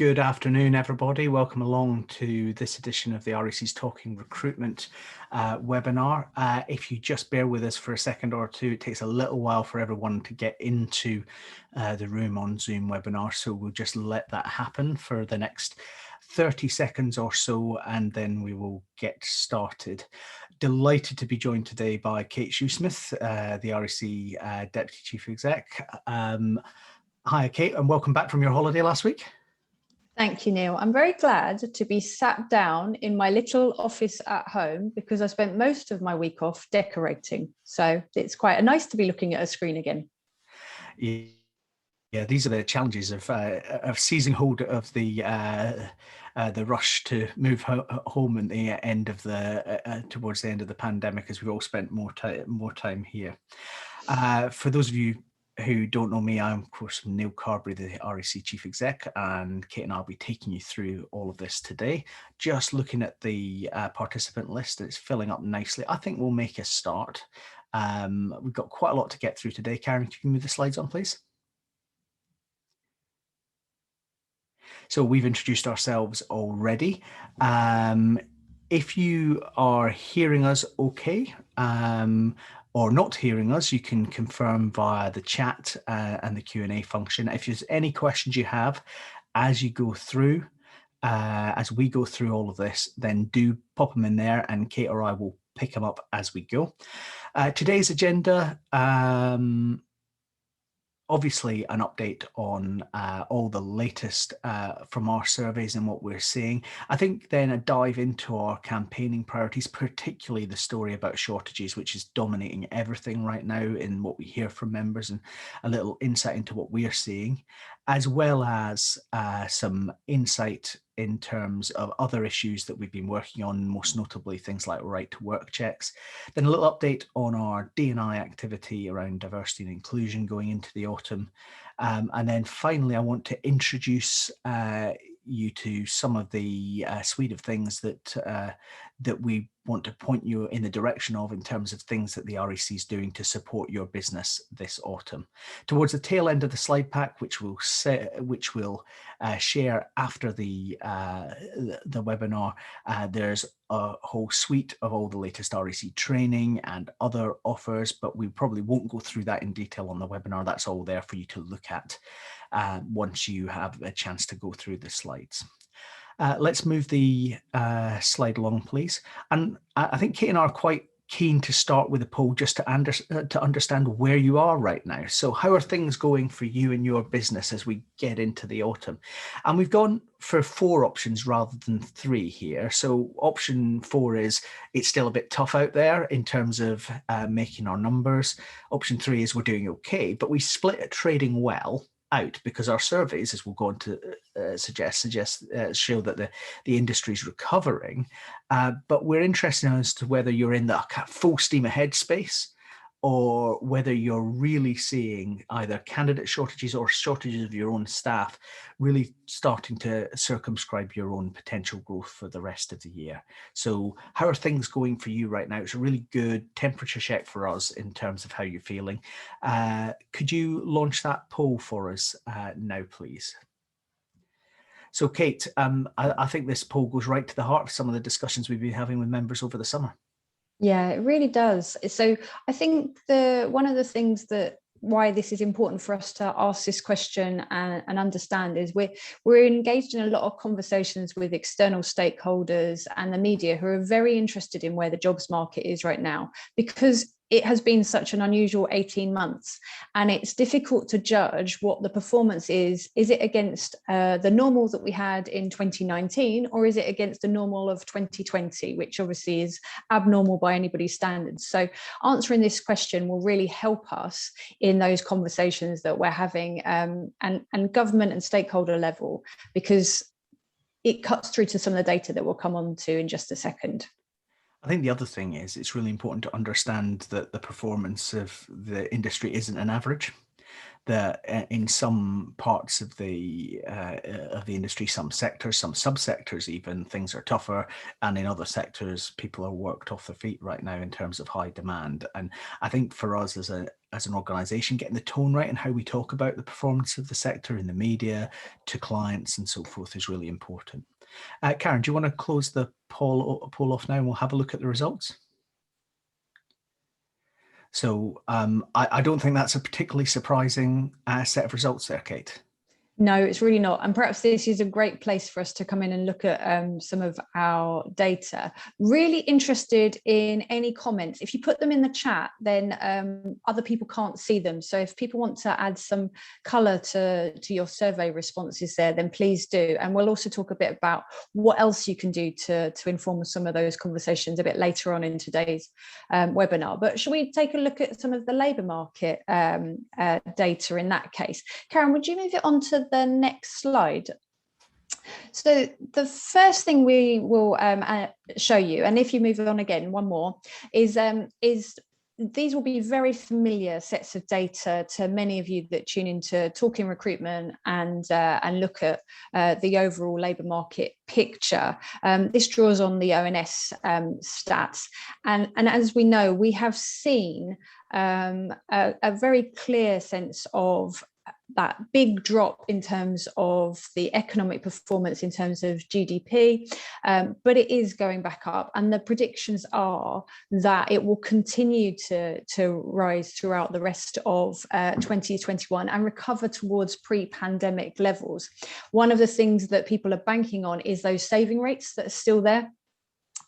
Good afternoon, everybody. Welcome along to this edition of the REC's Talking Recruitment webinar. If you just bear with us for a second or two, it takes a little while for everyone to get into the room on Zoom webinar, so we'll just let that happen for the next 30 seconds or so, and then we will get started. Delighted to be joined today by Kate Shoesmith, the REC Deputy Chief Exec. Hi, Kate, and welcome back from your holiday last week. Thank you, Neil. I'm very glad to be sat down in my little office at home because I spent most of my week off decorating. So it's quite nice to be looking at a screen again. Yeah, these are the challenges of seizing hold of the rush to move home at the end of the towards the end of the pandemic, as we've all spent more time here. For those of you who don't know me, I'm of course Neil Carberry, the REC Chief Exec, and Kate and I'll be taking you through all of this today. Just looking at the participant list, it's filling up nicely. I think we'll make a start. We've got quite a lot to get through today. Karen, can you move the slides on, please? So we've introduced ourselves already. If you are hearing us okay, or not hearing us, you can confirm via the chat and the Q&A function. If there's any questions you have as you go through, as we go through all of this, then do pop them in there and Kate or I will pick them up as we go. Today's agenda, obviously an update on all the latest from our surveys and what we're seeing. I think then a dive into our campaigning priorities, particularly the story about shortages, which is dominating everything right now in what we hear from members, and a little insight into what we are seeing, as well as some insight in terms of other issues that we've been working on, most notably things like right to work checks. Then a little update on our D&I activity around diversity and inclusion going into the autumn. And then finally, I want to introduce you to some of the suite of things that we want to point you in the direction of in terms of things that the REC is doing to support your business this autumn. Towards the tail end of the slide pack, which we'll share after the webinar, there's a whole suite of all the latest REC training and other offers, but we probably won't go through that in detail on the webinar. That's all there for you to look at once you have a chance to go through the slides. Let's move the slide along, please. And I think Kate and I are quite keen to start with a poll just to understand where you are right now. So how are things going for you and your business as we get into the autumn? And we've gone for 4 options rather than 3 here. So option 4 is it's still a bit tough out there in terms of making our numbers. Option 3 is we're doing okay, but we split at trading well out because our surveys, as we'll go on to show that the industry is recovering, but we're interested as to whether you're in the full steam ahead space or whether you're really seeing either candidate shortages or shortages of your own staff really starting to circumscribe your own potential growth for the rest of the year. So how are things going for you right now? It's a really good temperature check for us in terms of how you're feeling. Could you launch that poll for us now, please? So Kate, I think this poll goes right to the heart of some of the discussions we've been having with members over the summer. Yeah, it really does. So I think one of the things that why this is important for us to ask this question and understand is we're engaged in a lot of conversations with external stakeholders and the media who are very interested in where the jobs market is right now, because it has been such an unusual 18 months and it's difficult to judge what the performance is. Is it against the normal that we had in 2019 or is it against the normal of 2020, which obviously is abnormal by anybody's standards? So answering this question will really help us in those conversations that we're having and government and stakeholder level, because it cuts through to some of the data that we'll come on to in just a second. I think the other thing is it's really important to understand that the performance of the industry isn't an average. that in some parts of the industry, some sectors, some subsectors, even things are tougher, and in other sectors, people are worked off their feet right now in terms of high demand. And I think for us as an organisation, getting the tone right and how we talk about the performance of the sector in the media, to clients and so forth, is really important. Karen, do you want to close the poll off now, and we'll have a look at the results? So I don't think that's a particularly surprising set of results there, Kate. No, it's really not. And perhaps this is a great place for us to come in and look at some of our data. Really interested in any comments. If you put them in the chat, then other people can't see them. So if people want to add some colour to your survey responses there, then please do. And we'll also talk a bit about what else you can do to inform some of those conversations a bit later on in today's webinar. But shall we take a look at some of the labour market data in that case? Karen, would you move it on to the next slide? So the first thing we will show you, and if you move on again, one more, is these will be very familiar sets of data to many of you that tune into Talking Recruitment and look at the overall labour market picture. This draws on the ONS stats, and as we know, we have seen a very clear sense of that big drop in terms of the economic performance in terms of GDP, but it is going back up, and the predictions are that it will continue to rise throughout the rest of 2021 and recover towards pre-pandemic levels. One of the things that people are banking on is those saving rates that are still there,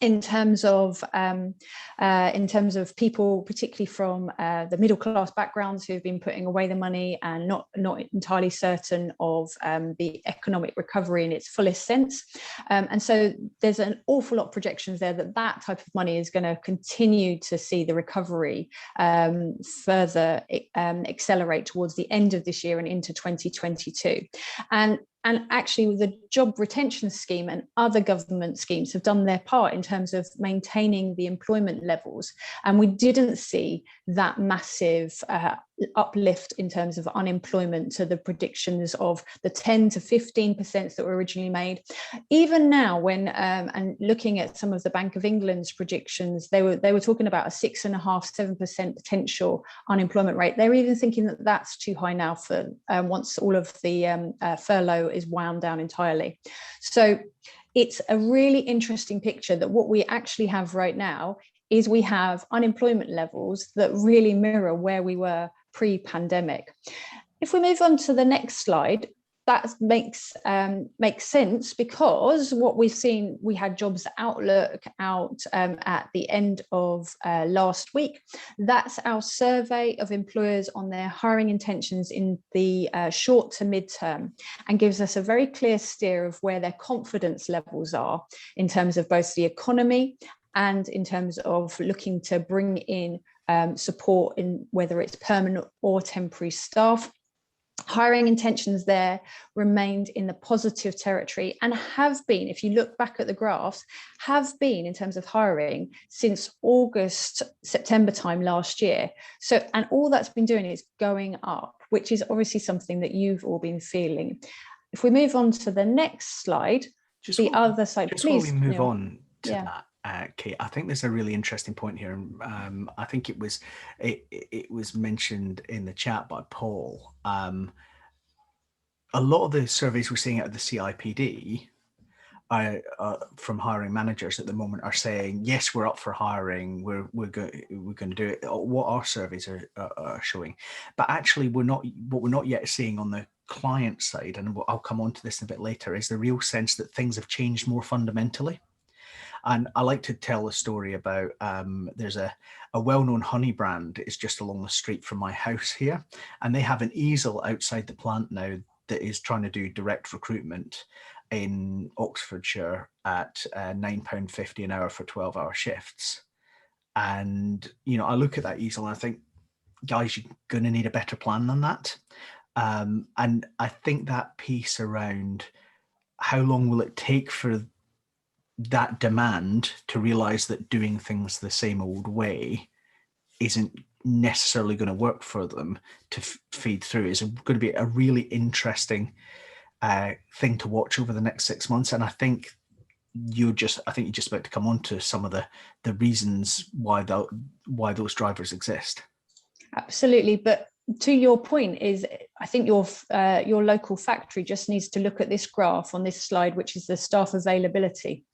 in terms of people, particularly from the middle class backgrounds, who have been putting away the money and not entirely certain of the economic recovery in its fullest sense. And so there's an awful lot of projections there that type of money is going to continue to see the recovery further accelerate towards the end of this year and into 2022. And actually, the job retention scheme and other government schemes have done their part in terms of maintaining the employment levels. And we didn't see that massive uplift in terms of unemployment to the predictions of the 10 to 15% that were originally made. Even now, when and looking at some of the Bank of England's predictions, they were talking about a 6.5–7% potential unemployment rate. They're even thinking that that's too high now for once all of the furlough is wound down entirely. So it's a really interesting picture that what we actually have right now is we have unemployment levels that really mirror where we were pre-pandemic. If we move on to the next slide, that makes sense, because what we've seen, we had Jobs Outlook out at the end of last week. That's our survey of employers on their hiring intentions in the short to mid-term, and gives us a very clear steer of where their confidence levels are in terms of both the economy and in terms of looking to bring in support in whether it's permanent or temporary staff. Hiring intentions there remained in the positive territory, and have been, if you look back at the graphs, have been in terms of hiring since August, September time last year. So, and all that's been doing is going up, which is obviously something that you've all been feeling. If we move on to the next slide, other side, just please. Before we move on to that, Kate, I think there's a really interesting point here. I think it was mentioned in the chat by Paul. A lot of the surveys we're seeing out of the CIPD from hiring managers at the moment are saying, yes, we're up for hiring, we're going to do it, what our surveys are showing. But actually, what we're not yet seeing on the client side, and I'll come on to this a bit later, is the real sense that things have changed more fundamentally. And I like to tell a story about there's a well-known honey brand. It's just along the street from my house here, and they have an easel outside the plant now that is trying to do direct recruitment in Oxfordshire at £9.50 an hour for 12-hour shifts. And I look at that easel and I think, guys, you're going to need a better plan than that. And I think that piece around how long will it take for that demand to realize that doing things the same old way isn't necessarily going to work for them to feed through is going to be a really interesting thing to watch over the next 6 months. And I think you're just about to come on to some of the reasons why those drivers exist. Absolutely. But to your point is, I think your local factory just needs to look at this graph on this slide, which is the staff availability.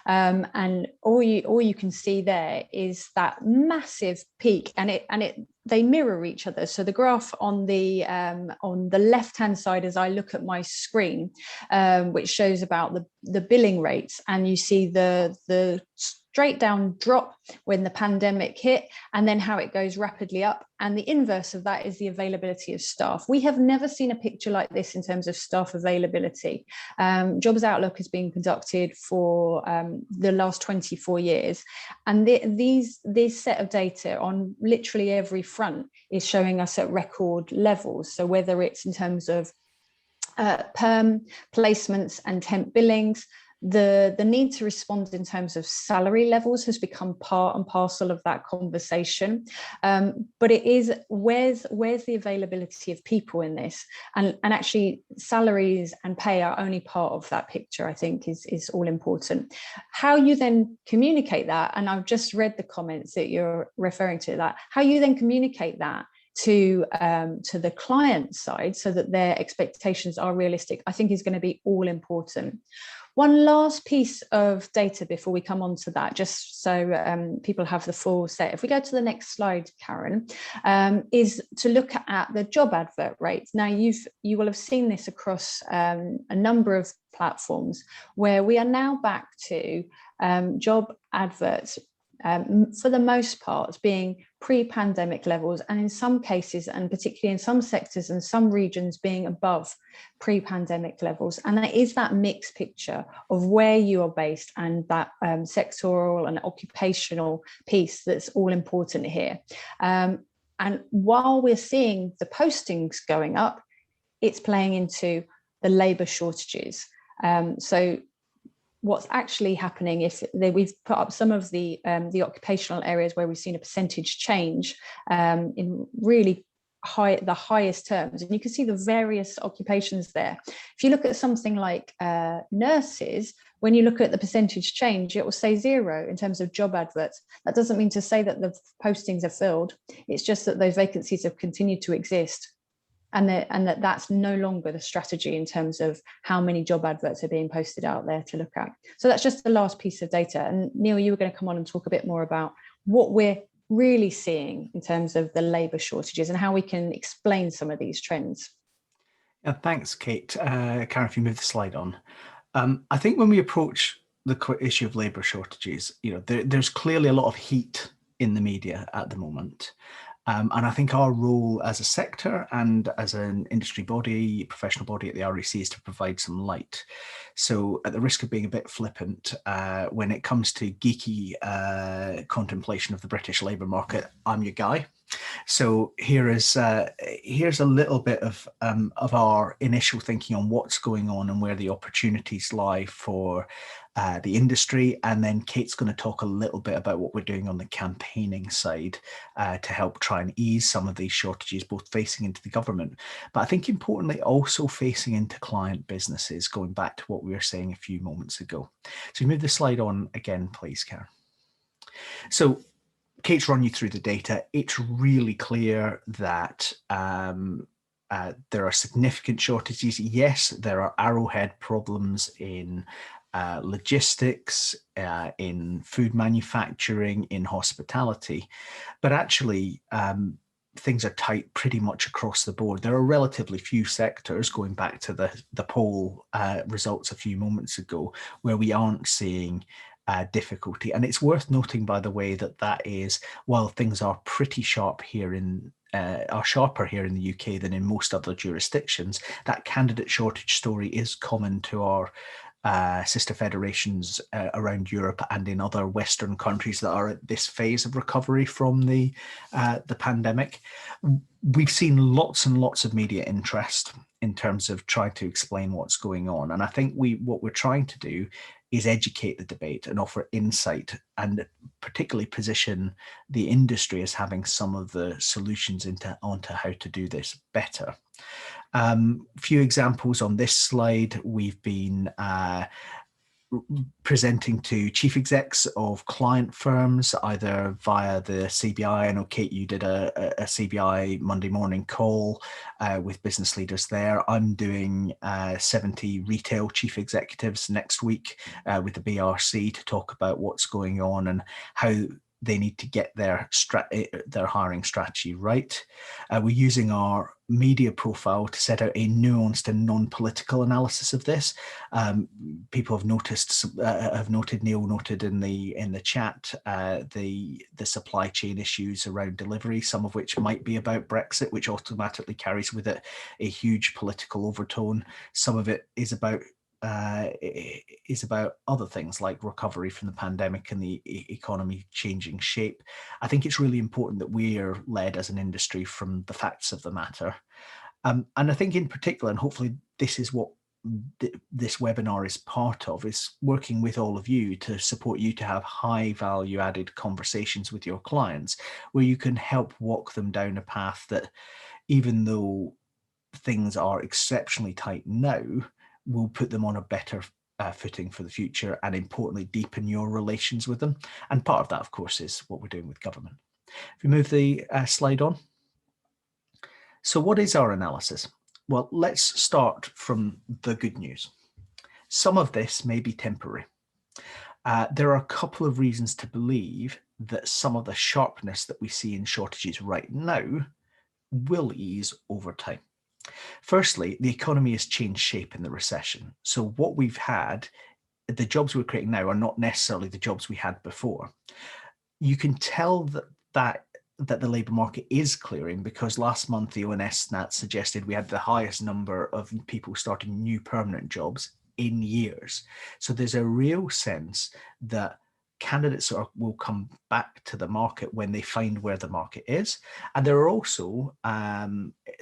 And all you can see there is that massive peak, and they mirror each other. So the graph on the left-hand side, as I look at my screen, which shows about the billing rates, and you see the straight down drop when the pandemic hit, and then how it goes rapidly up. And the inverse of that is the availability of staff. We have never seen a picture like this in terms of staff availability. Jobs Outlook has been conducted for the last 24 years. And this set of data on literally every front is showing us at record levels. So whether it's in terms of perm placements and temp billings, the need to respond in terms of salary levels has become part and parcel of that conversation. But it is, where's the availability of people in this? And actually salaries and pay are only part of that picture, I think is all important. How you then communicate that, and I've just read the comments that you're referring to, that how you then communicate that to the client side so that their expectations are realistic, I think is going to be all important. One last piece of data before we come on to that, just so people have the full set. If we go to the next slide, Karen, is to look at the job advert rates. Now, you will have seen this across a number of platforms where we are now back to job adverts for the most part being pre-pandemic levels, and in some cases, and particularly in some sectors and some regions, being above pre-pandemic levels. And that is that mixed picture of where you are based and that sectoral and occupational piece that's all important here. And while we're seeing the postings going up, it's playing into the labour shortages. So what's actually happening, we've put up some of the occupational areas where we've seen a percentage change in really the highest terms, and you can see the various occupations there. If you look at something like nurses, when you look at the percentage change, it will say 0 in terms of job adverts. That doesn't mean to say that the postings are filled. It's just that those vacancies have continued to exist. And that's no longer the strategy in terms of how many job adverts are being posted out there to look at. So that's just the last piece of data. And Neil, you were going to come on and talk a bit more about what we're really seeing in terms of the labour shortages and how we can explain some of these trends. Yeah, thanks, Kate. Karen, if you move the slide on. I think when we approach the issue of labour shortages, there's clearly a lot of heat in the media at the moment. And I think our role as a sector and as an industry body, professional body at the REC, is to provide some light. So at the risk of being a bit flippant, when it comes to geeky contemplation of the British labour market, I'm your guy. So here's a little bit of our initial thinking on what's going on and where the opportunities lie for the industry, and then Kate's going to talk a little bit about what we're doing on the campaigning side to help try and ease some of these shortages, both facing into the government, but I think importantly also facing into client businesses, going back to what we were saying a few moments ago. So move the slide on again, please, Karen. So Kate's run you through the data. It's really clear that there are significant shortages. Yes, there are arrowhead problems in logistics, in food manufacturing, in hospitality, but actually things are tight pretty much across the board. There are relatively few sectors, going back to the poll results a few moments ago, where we aren't seeing difficulty. And it's worth noting, by the way, that is, while things are pretty sharp here are sharper here in the UK than in most other jurisdictions, that candidate shortage story is common to our sister federations around Europe and in other Western countries that are at this phase of recovery from the pandemic. We've seen lots and lots of media interest in terms of trying to explain what's going on, and I think what we're trying to do is educate the debate and offer insight, and particularly position the industry as having some of the solutions onto how to do this better. Few examples on this slide. We've been presenting to chief execs of client firms, either via the CBI. I know, Kate, you did a CBI Monday morning call with business leaders there. I'm doing 70 retail chief executives next week with the BRC to talk about what's going on and how they need to get their hiring strategy right. We're using our media profile to set out a nuanced and non-political analysis of this. People have noted, Neil noted in the chat, the supply chain issues around delivery, some of which might be about Brexit, which automatically carries with it a huge political overtone. Some of it is about other things like recovery from the pandemic and the economy changing shape. I think it's really important that we are led as an industry from the facts of the matter. And I think in particular, and hopefully this is what this webinar is part of, is working with all of you to support you to have high value added conversations with your clients, where you can help walk them down a path that, even though things are exceptionally tight now, will put them on a better footing for the future, and importantly, deepen your relations with them. And part of that, of course, is what we're doing with government. If we move the slide on. So what is our analysis? Well, let's start from the good news. Some of this may be temporary. There are a couple of reasons to believe that some of the sharpness that we see in shortages right now will ease over time. Firstly, the economy has changed shape in the recession. So what we've had, the jobs we're creating now are not necessarily the jobs we had before. You can tell that the labour market is clearing, because last month the ONS stats suggested we had the highest number of people starting new permanent jobs in years. So there's a real sense that candidates will come back to the market when they find where the market is. And they're also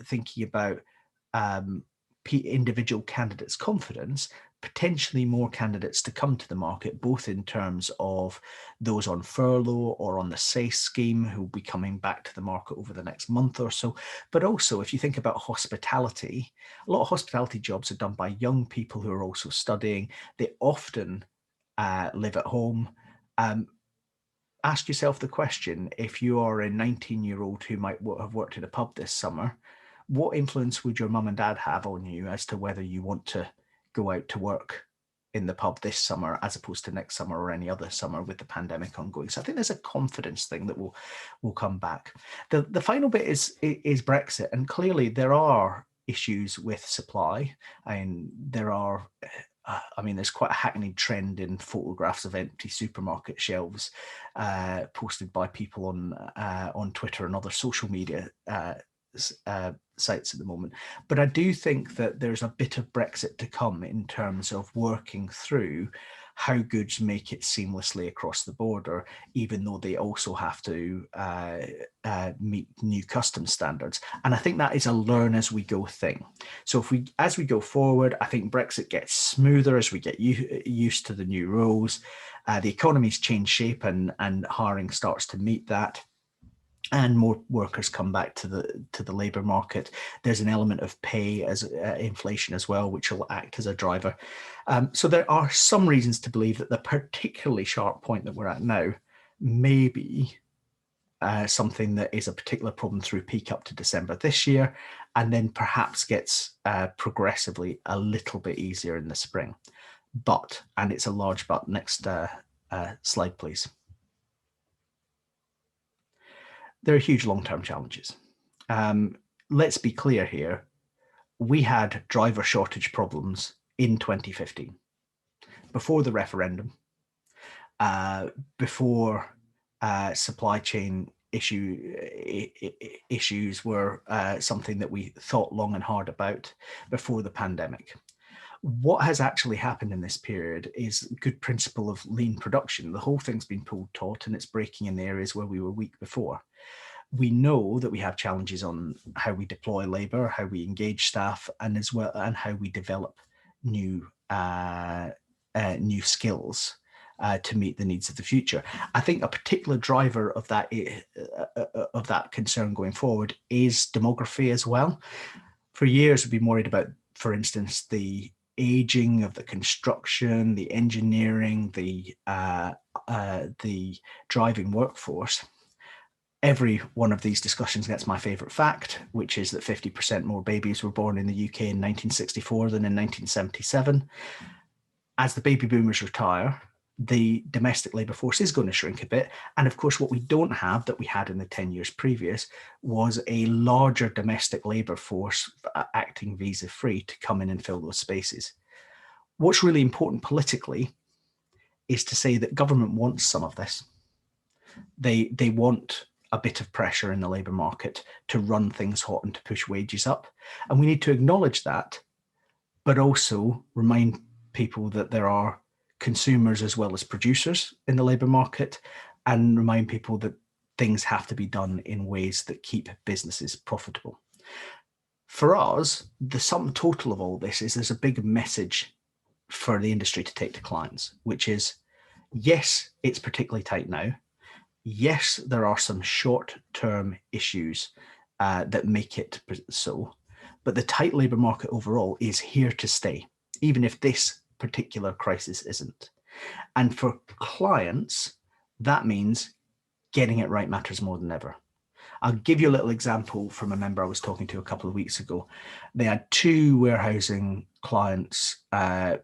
thinking about individual candidates' confidence, potentially more candidates to come to the market, both in terms of those on furlough or on the SACE scheme who will be coming back to the market over the next month or so. But also, if you think about hospitality, a lot of hospitality jobs are done by young people who are also studying. They often live at home. Ask yourself the question, if you are a 19-year-old who might have worked in a pub this summer, what influence would your mum and dad have on you as to whether you want to go out to work in the pub this summer as opposed to next summer or any other summer with the pandemic ongoing? So I think there's a confidence thing that will come back. The final bit is Brexit, and clearly there are issues with supply, and there's quite a hackneyed trend in photographs of empty supermarket shelves posted by people on Twitter and other social media sites at the moment. But I do think that there's a bit of Brexit to come in terms of working through how goods make it seamlessly across the border, even though they also have to meet new customs standards. And I think that is a learn as we go thing. So as we go forward, I think Brexit gets smoother as we get used to the new rules. The economy's changed shape, and hiring starts to meet that, and more workers come back to the labour market. There's an element of pay as inflation as well, which will act as a driver. So there are some reasons to believe that the particularly sharp point that we're at now may be something that is a particular problem through peak up to December this year, and then perhaps gets progressively a little bit easier in the spring. But, and it's a large but, next slide, please. There are huge long-term challenges. Let's be clear here. We had driver shortage problems in 2015, before the referendum, before supply chain issues were something that we thought long and hard about, before the pandemic. What has actually happened in this period is a good principle of lean production. The whole thing's been pulled taut, and it's breaking in the areas where we were weak before. We know that we have challenges on how we deploy labour, how we engage staff, and how we develop new new skills to meet the needs of the future. I think a particular driver of that concern going forward is demography as well. For years, we've been worried about, for instance, the aging of the construction, the engineering, the driving workforce. Every one of these discussions gets my favourite fact, which is that 50% more babies were born in the UK in 1964 than in 1977. As the baby boomers retire, the domestic labour force is going to shrink a bit. And of course, what we don't have that we had in the 10 years previous was a larger domestic labour force acting visa free to come in and fill those spaces. What's really important politically is to say that government wants some of this. They want a bit of pressure in the labour market to run things hot and to push wages up. And we need to acknowledge that, but also remind people that there are consumers as well as producers in the labour market, and remind people that things have to be done in ways that keep businesses profitable. For us, the sum total of all this is there's a big message for the industry to take to clients, which is, yes, it's particularly tight now. Yes, there are some short-term issues that make it so, but the tight labour market overall is here to stay, even if this particular crisis isn't. And for clients, that means getting it right matters more than ever. I'll give you a little example from a member I was talking to a couple of weeks ago. They had two warehousing clients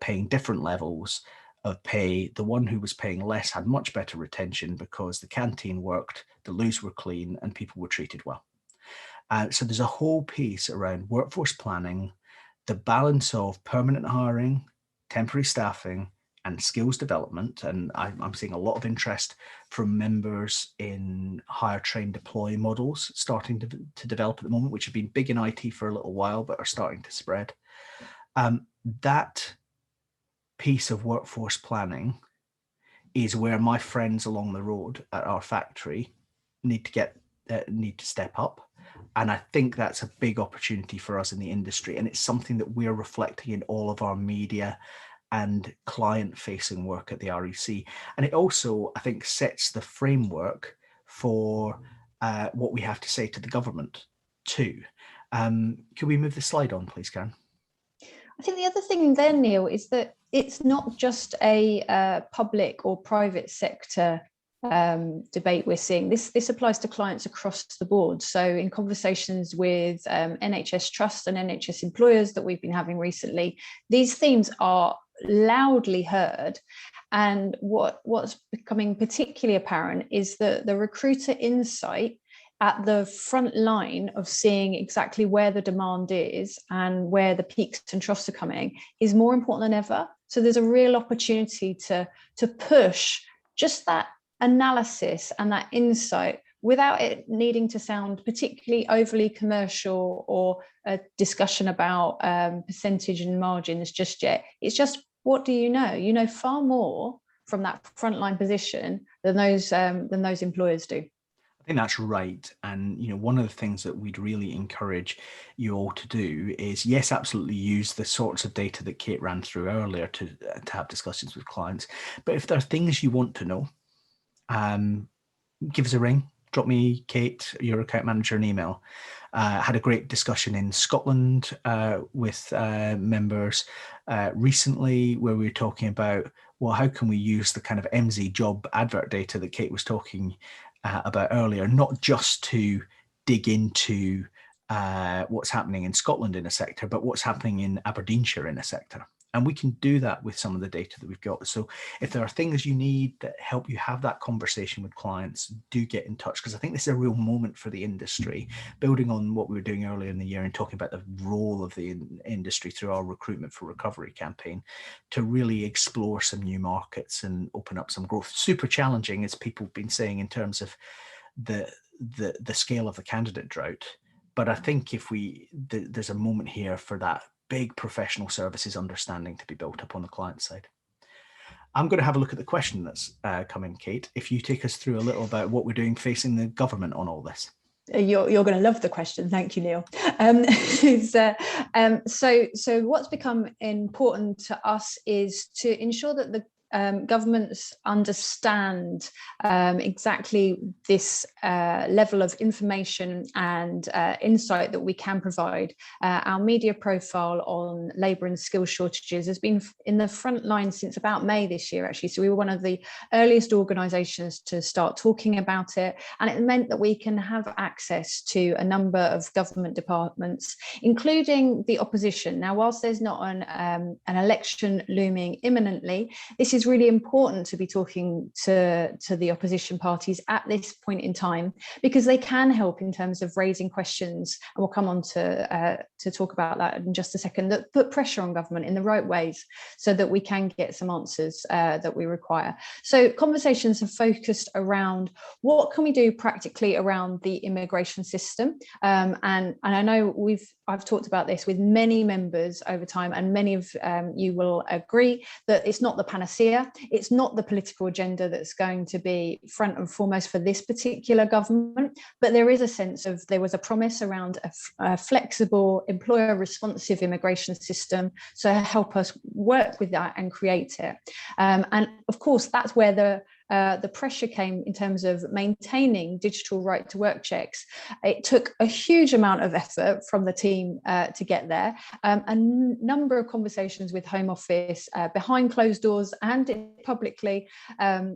paying different levels of pay. The one who was paying less had much better retention because the canteen worked, the loos were clean, and people were treated well. So there's a whole piece around workforce planning, the balance of permanent hiring, temporary staffing, and skills development. And I'm seeing a lot of interest from members in hire, train, deploy models starting to develop at the moment, which have been big in IT for a little while, but are starting to spread. That piece of workforce planning is where my friends along the road at our factory need to step up. And I think that's a big opportunity for us in the industry. And it's something that we're reflecting in all of our media and client-facing work at the REC. And it also, I think, sets the framework for what we have to say to the government too. Can we move the slide on, please, Karen? I think the other thing there, Neil, is that it's not just a public or private sector debate we're seeing. This applies to clients across the board. So in conversations with NHS trusts and NHS employers that we've been having recently, these themes are loudly heard. And what's becoming particularly apparent is that the recruiter insight at the front line of seeing exactly where the demand is and where the peaks and troughs are coming is more important than ever. So there's a real opportunity to push just that analysis and that insight without it needing to sound particularly overly commercial or a discussion about percentage and margins just yet. It's just, what do you know? You know far more from that frontline position than those employers do. I think that's right. And, one of the things that we'd really encourage you all to do is, yes, absolutely use the sorts of data that Kate ran through earlier to have discussions with clients. But if there are things you want to know, give us a ring. Drop me, Kate, your account manager, an email. Had a great discussion in Scotland with members recently where we were talking about, well, how can we use the kind of MZ job advert data that Kate was talking about earlier, not just to dig into what's happening in Scotland in a sector, but what's happening in Aberdeenshire in a sector. And we can do that with some of the data that we've got. So if there are things you need that help you have that conversation with clients, do get in touch, because I think this is a real moment for the industry, building on what we were doing earlier in the year and talking about the role of the industry through our Recruitment for Recovery campaign to really explore some new markets and open up some growth. Super challenging, as people have been saying, in terms of the scale of the candidate drought. But I think there's a moment here for that big professional services understanding to be built up on the client side. I'm going to have a look at the question that's come in, Kate. If you take us through a little about what we're doing facing the government on all this. You're going to love the question. Thank you, Neil. So what's become important to us is to ensure that the governments understand exactly this level of information and insight that we can provide. Our media profile on labour and skill shortages has been in the front line since about May this year, actually. So we were one of the earliest organisations to start talking about it. And it meant that we can have access to a number of government departments, including the opposition. Now, whilst there's not an election looming imminently, this is really important to be talking to the opposition parties at this point in time, because they can help in terms of raising questions, and we'll come on to talk about that in just a second, that put pressure on government in the right ways so that we can get some answers that we require. So conversations have focused around what can we do practically around the immigration system, and I know I've talked about this with many members over time, and many of you will agree that it's not the panacea. It's not the political agenda that's going to be front and foremost for this particular government, but there is a sense of, there was a promise around a flexible, employer responsive immigration system, so help us work with that and create it. And of course, that's where the pressure came in terms of maintaining digital right to work checks. It took a huge amount of effort from the team to get there. A number of conversations with Home Office behind closed doors and publicly,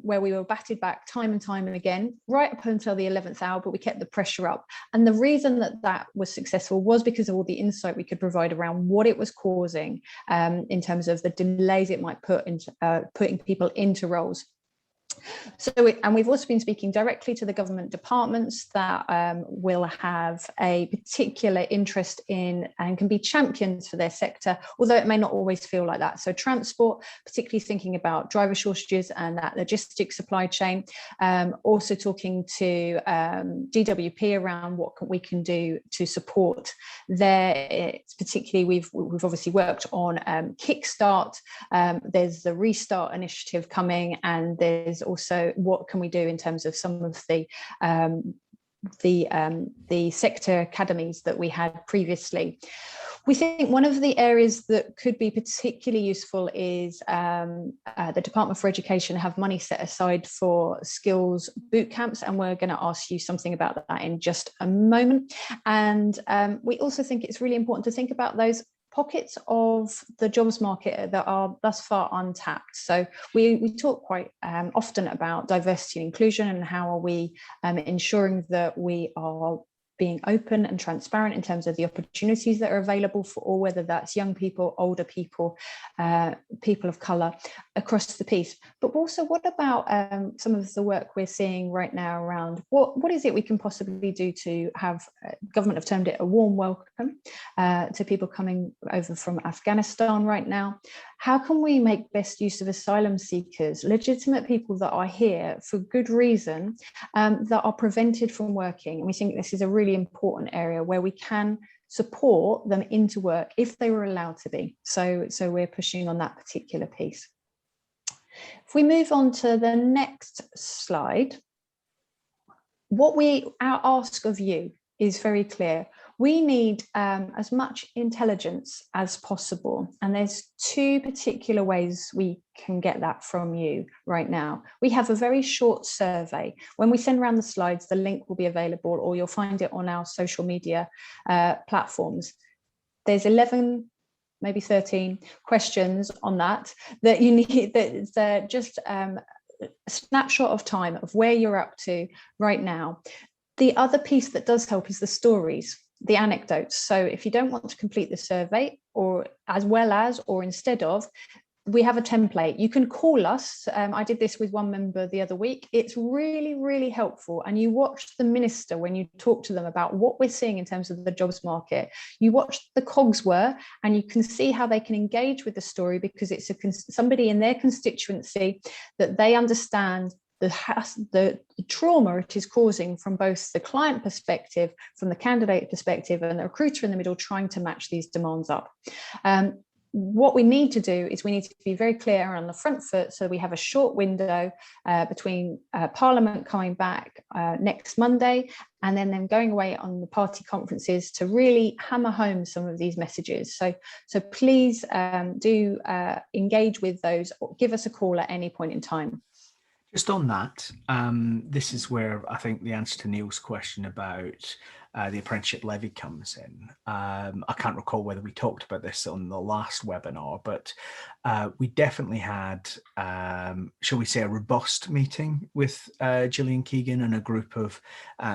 where we were batted back time and time and again, right up until the 11th hour, but we kept the pressure up. And the reason that was successful was because of all the insight we could provide around what it was causing in terms of the delays it might put into putting people into roles. So, and we've also been speaking directly to the government departments that will have a particular interest in and can be champions for their sector, although it may not always feel like that. So transport, particularly thinking about driver shortages and that logistics supply chain, also talking to DWP around what we can do to support there. It's particularly, we've obviously worked on Kickstart, there's the Restart initiative coming, and there's also what can we do in terms of some of the sector academies that we had previously. We think one of the areas that could be particularly useful is the Department for Education have money set aside for skills boot camps, and we're going to ask you something about that in just a moment. And we also think it's really important to think about those pockets of the jobs market that are thus far untapped. So we talk quite often about diversity and inclusion, and how are we ensuring that we are being open and transparent in terms of the opportunities that are available for all, whether that's young people, older people, people of colour across the piece. But also, what about some of the work we're seeing right now around what is it we can possibly do to have, government have termed it a warm welcome to people coming over from Afghanistan right now. How can we make best use of asylum seekers, legitimate people that are here for good reason, that are prevented from working? And we think this is a really important area where we can support them into work if they were allowed to be. So we're pushing on that particular piece. If we move on to the next slide, our ask of you is very clear. We need as much intelligence as possible. And there's two particular ways we can get that from you right now. We have a very short survey. When we send around the slides, the link will be available, or you'll find it on our social media platforms. There's 11, maybe 13 questions on that you need. That's just a snapshot of time of where you're up to right now. The other piece that does help is the stories, the anecdotes. So if you don't want to complete the survey, or instead of, we have a template. You can call us. I did this with one member the other week. It's really, really helpful. And you watch the minister when you talk to them about what we're seeing in terms of the jobs market. You watch the cogs whir, and you can see how they can engage with the story, because it's somebody in their constituency that they understand the trauma it is causing from both the client perspective, from the candidate perspective, and the recruiter in the middle trying to match these demands up. what we need to do is we need to be very clear on the front foot, so we have a short window between Parliament coming back next Monday and then them going away on the party conferences to really hammer home some of these messages. So please do engage with those, or give us a call at any point in time. Just on that, this is where I think the answer to Neil's question about the apprenticeship levy comes in. I can't recall whether we talked about this on the last webinar, but we definitely had, shall we say, a robust meeting with Gillian Keegan and a group of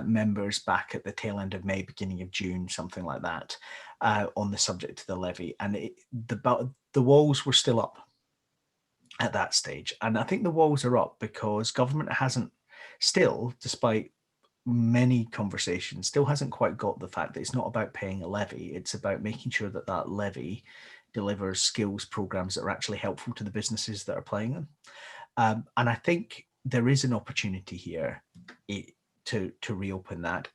members back at the tail end of May, beginning of June, something like that, on the subject of the levy. And the walls were still up at that stage. And I think the walls are up because government hasn't still, despite many conversations, still hasn't quite got the fact that it's not about paying a levy. It's about making sure that that levy delivers skills programs that are actually helpful to the businesses that are playing them. And I think there is an opportunity here to reopen that.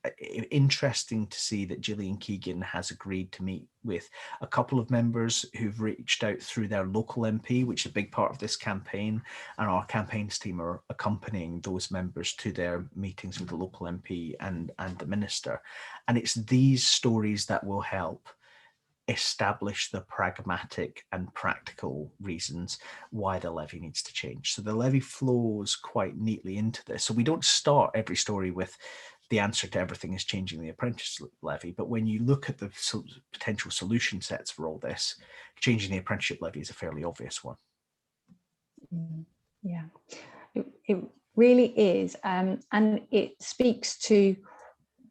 Interesting to see that Gillian Keegan has agreed to meet with a couple of members who've reached out through their local MP, which is a big part of this campaign, and our campaigns team are accompanying those members to their meetings with the local MP and the minister. And it's these stories that will help establish the pragmatic and practical reasons why the levy needs to change. So the levy flows quite neatly into this. So we don't start every story with the answer to everything is changing the apprentice levy, but when you look at the potential solution sets for all this, changing the apprenticeship levy is a fairly obvious one. Yeah, it really is, and it speaks to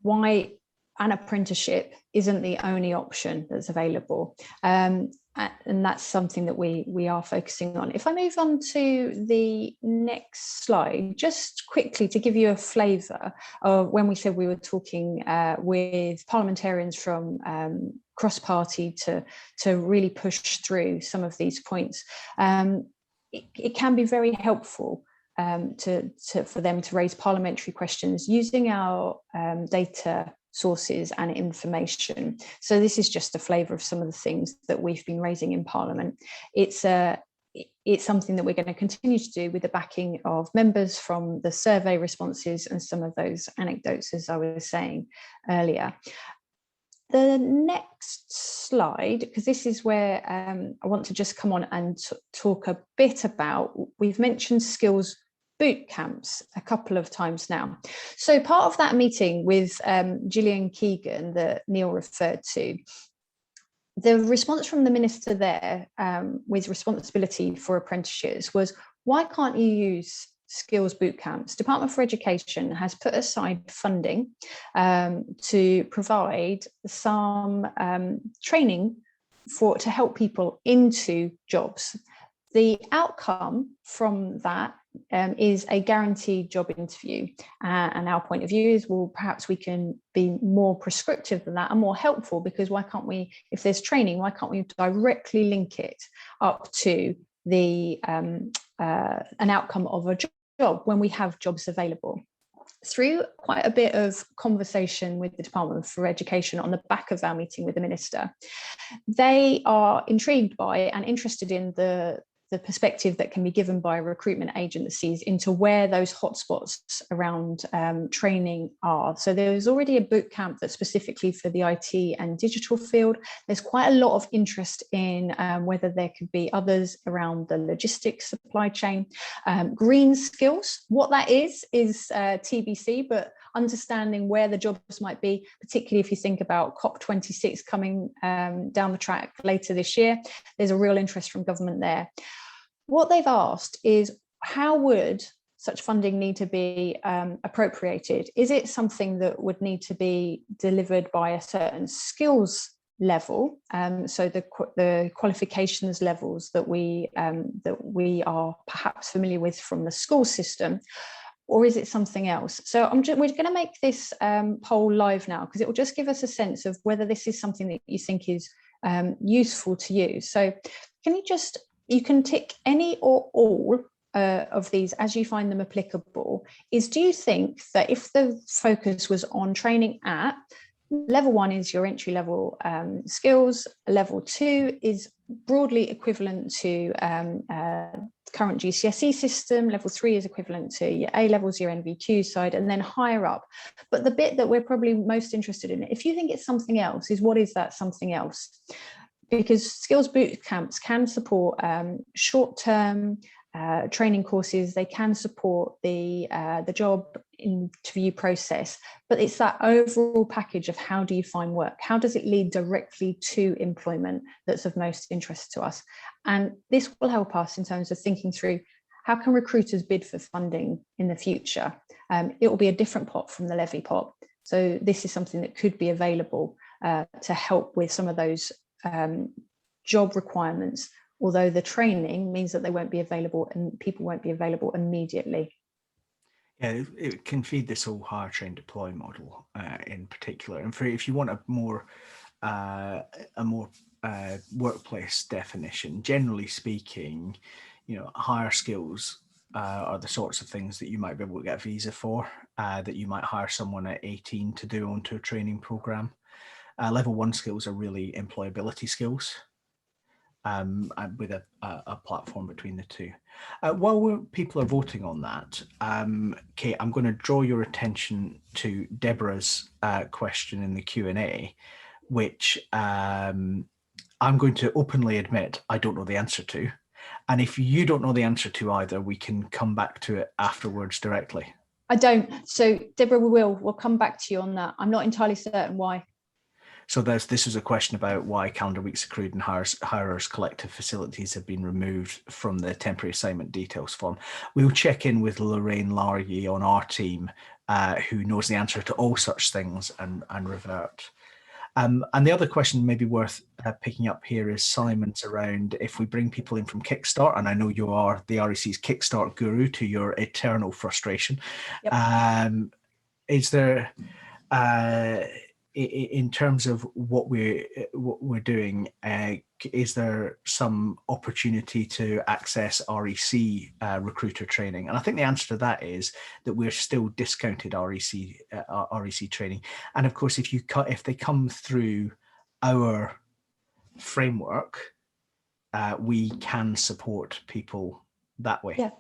why an apprenticeship isn't the only option that's available. And that's something that we are focusing on. If I move on to the next slide, just quickly to give you a flavour of when we said we were talking with parliamentarians from cross-party to really push through some of these points. It can be very helpful for them to raise parliamentary questions using our data sources and information. So this is just a flavour of some of the things that we've been raising in Parliament. It's something that we're going to continue to do with the backing of members from the survey responses and some of those anecdotes, as I was saying earlier. The next slide, because this is where I want to just come on and talk a bit about, we've mentioned skills boot camps a couple of times now. So part of that meeting with Gillian Keegan that Neil referred to, the response from the minister there with responsibility for apprenticeships was, why can't you use skills boot camps? Department for Education has put aside funding to provide some training to help people into jobs. The outcome from that is a guaranteed job interview. And our point of view is, well, perhaps we can be more prescriptive than that and more helpful, because why can't we, if there's training, why can't we directly link it up to the an outcome of a job when we have jobs available? Through quite a bit of conversation with the Department for Education on the back of our meeting with the minister, they are intrigued by and interested in the perspective that can be given by recruitment agencies into where those hotspots around training are. So there's already a boot camp that's specifically for the IT and digital field. There's quite a lot of interest in whether there could be others around the logistics supply chain. Green skills, what that is TBC, but understanding where the jobs might be, particularly if you think about COP26 coming down the track later this year, there's a real interest from government there. What they've asked is, how would such funding need to be appropriated? Is it something that would need to be delivered by a certain skills level, so the qualifications levels that we are perhaps familiar with from the school system? Or is it something else? So we're going to make this poll live now, because it will just give us a sense of whether this is something that you think is useful to you. So you can tick any or all of these as you find them applicable. Do you think that if the focus was on training at Level 1 is your entry level skills. Level 2 is broadly equivalent to current GCSE system. Level 3 is equivalent to your A levels, your NVQ side, and then higher up. But the bit that we're probably most interested in, if you think it's something else, is what is that something else? Because skills boot camps can support short-term training courses. They can support the job interview process, but it's that overall package of how do you find work? How does it lead directly to employment that's of most interest to us? And this will help us in terms of thinking through how can recruiters bid for funding in the future. It will be a different pot from the levy pot. So this is something that could be available to help with some of those job requirements, although the training means that they won't be available and people won't be available immediately. Yeah, it can feed this whole hire, train, deploy model in particular. And if you want a more workplace definition, generally speaking, higher skills are the sorts of things that you might be able to get a visa for, that you might hire someone at 18 to do onto a training program. Level 1 skills are really employability skills, with a platform between the two. While people are voting on that, Kate, I'm going to draw your attention to Deborah's question in the Q&A, which I'm going to openly admit I don't know the answer to. And if you don't know the answer to either, we can come back to it afterwards directly. I don't. So Deborah, we'll come back to you on that. I'm not entirely certain why. So this is a question about why calendar weeks accrued and hirers' collective facilities have been removed from the temporary assignment details form. We'll check in with Lorraine Largy on our team, who knows the answer to all such things, and revert. And the other question maybe worth picking up here is Simon's around if we bring people in from Kickstart, and I know you are the REC's Kickstart guru to your eternal frustration. Yep. Is there... in terms of what we're doing, is there some opportunity to access REC recruiter training? And I think the answer to that is that we're still discounted REC training. And of course, if they come through our framework, we can support people that way.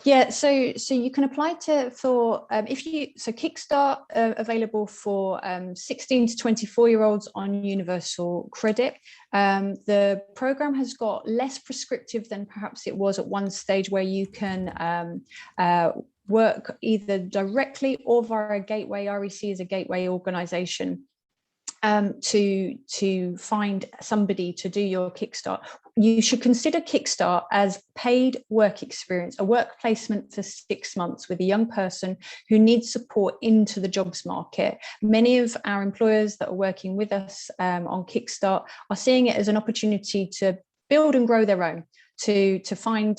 Yeah, so you can apply for Kickstart available for 16 to 24-year-olds on universal credit. The program has got less prescriptive than perhaps it was at one stage, where you can work either directly or via a gateway. REC is a gateway organisation. To find somebody to do your Kickstart. You should consider Kickstart as paid work experience, a work placement for 6 months with a young person who needs support into the jobs market. Many of our employers that are working with us on Kickstart are seeing it as an opportunity to build and grow their own, to find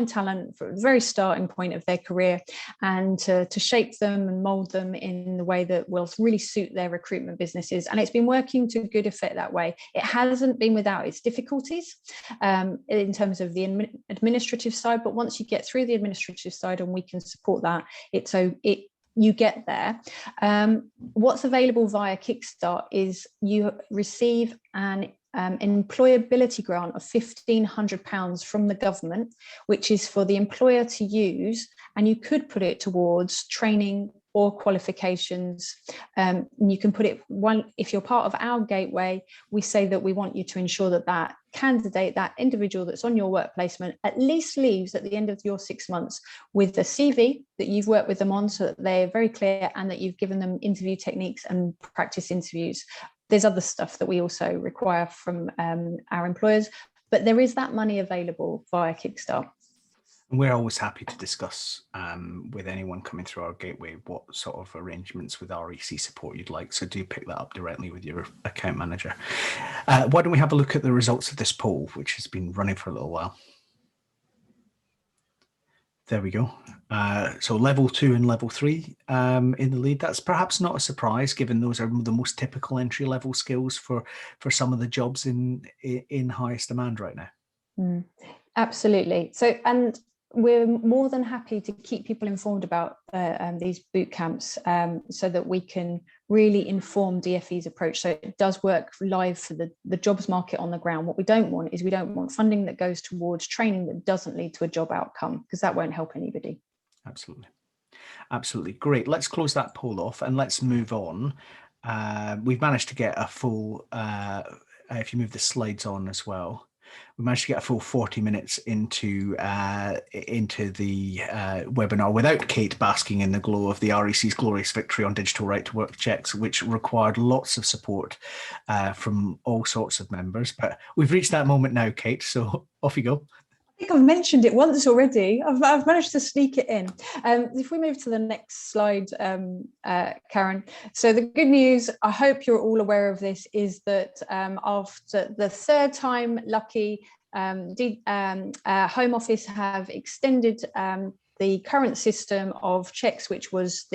talent from the very starting point of their career, and to shape them and mold them in the way that will really suit their recruitment businesses. And it's been working to good effect that way. It hasn't been without its difficulties in terms of the administrative side, but once you get through the administrative side and we can support that, you get there. What's available via Kickstart is you receive an employability grant of £1,500 from the government, which is for the employer to use, and you could put it towards training or qualifications. You can put it if you're part of our gateway, we say that we want you to ensure that candidate, that individual that's on your work placement, at least leaves at the end of your 6 months with the CV that you've worked with them on, so that they're very clear and that you've given them interview techniques and practice interviews. There's other stuff that we also require from our employers, but there is that money available via Kickstart. We're always happy to discuss with anyone coming through our gateway what sort of arrangements with REC support you'd like. So do pick that up directly with your account manager. Why don't we have a look at the results of this poll, which has been running for a little while. There we go. So level 2 and level 3 in the lead. That's perhaps not a surprise, given those are the most typical entry level skills for some of the jobs in highest demand right now. Absolutely. So, and we're more than happy to keep people informed about these boot camps, so that we can really inform DfE's approach. So it does work live for the jobs market on the ground. What we don't want is we don't want funding that goes towards training that doesn't lead to a job outcome, because that won't help anybody. Absolutely. Absolutely. Great. Let's close that poll off and let's move on. We've managed to get a full, if you move the slides on as well, we managed to get a full 40 minutes into the webinar without Kate basking in the glow of the REC's glorious victory on digital right to work checks, which required lots of support from all sorts of members. But we've reached that moment now, Kate, so off you go. I think I've mentioned it once already. I've managed to sneak it in. If we move to the next slide, Karen. So the good news, I hope you're all aware of this, is that after the third time lucky, Home Office have extended the current system of checks, which was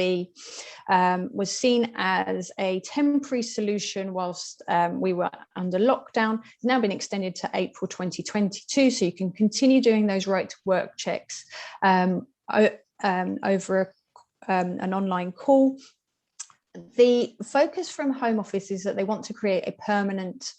seen as a temporary solution whilst we were under lockdown, has now been extended to April 2022. So you can continue doing those right to work checks over an online call. The focus from Home Office is that they want to create a permanent